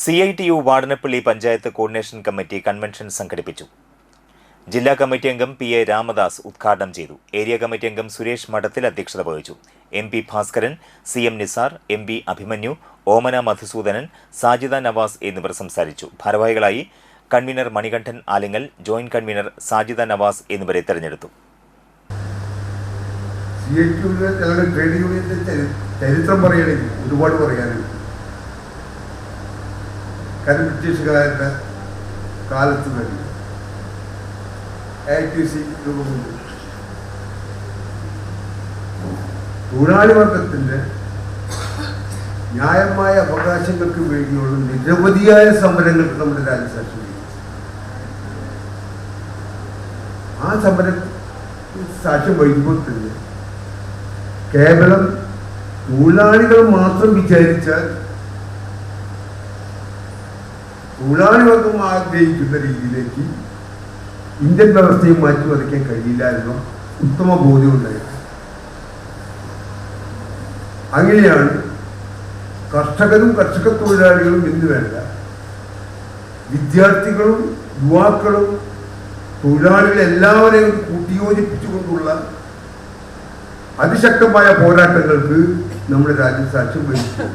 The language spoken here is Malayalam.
CITU Vadanappally panchayat coordination committee convention സംഘടിപ്പിച്ചു. ജില്ലാ കമ്മിറ്റി അംഗം PA രാമദാസ് ഉദ്ഘാടനം ചെയ്തു. ഏരിയ കമ്മിറ്റി അംഗം സുരേഷ് മഠത്തിൽ അധ്യക്ഷത വഹിച്ചു. MP Bhaskaran, CM Nisar, MB Abhimanyu, ഓമന മധുസൂദനൻ, സാജിദ നവാസ് എന്നിവർ സംസാരിച്ചു. ഭാരവാഹികളായി convener Manikandan Alingal, joint convener Sajida Nawaz എന്നിവരെ തെരഞ്ഞെടുത്തു. ചരിത്രം പറയുകയാണെങ്കിൽ ഒരുപാട് പറയാനുണ്ട്. കാരണം ബ്രിട്ടീഷുകാരുടെ കാലത്ത് തന്നെ AITC രൂപം കൊണ്ട് തൊഴിലാളി വർഗത്തിൻ്റെ ന്യായമായ അവകാശങ്ങൾക്ക് വേണ്ടിയുള്ള നിരവധിയായ സമരങ്ങൾക്ക് നമ്മുടെ രാജ്യം സാക്ഷ്യം വഹിച്ചു. ആ സമരം സാക്ഷ്യം വഹിക്കുമ്പോൾ തന്നെ കേവലം തൊഴിലാളികൾ മാത്രം വിചാരിച്ചാൽ തൊഴിലാളി വർഗം ആഗ്രഹിക്കുന്ന രീതിയിലേക്ക് ഇന്ത്യൻ വ്യവസ്ഥയെ മാറ്റിമറിക്കാൻ കഴിയില്ല എന്ന ഉത്തമ ബോധ്യമുണ്ടായിരുന്നു. അങ്ങനെയാണ് കർഷകരും കർഷക തൊഴിലാളികളും എന്ന് വേണ്ട വിദ്യാർത്ഥികളും യുവാക്കളും തൊഴിലാളികൾ എല്ലാവരെയും കൂട്ടിയോജിപ്പിച്ചുകൊണ്ടുള്ള അതിശക്തമായ പോരാട്ടങ്ങൾക്ക് നമ്മുടെ രാജ്യം സാക്ഷ്യം വഹിച്ചു.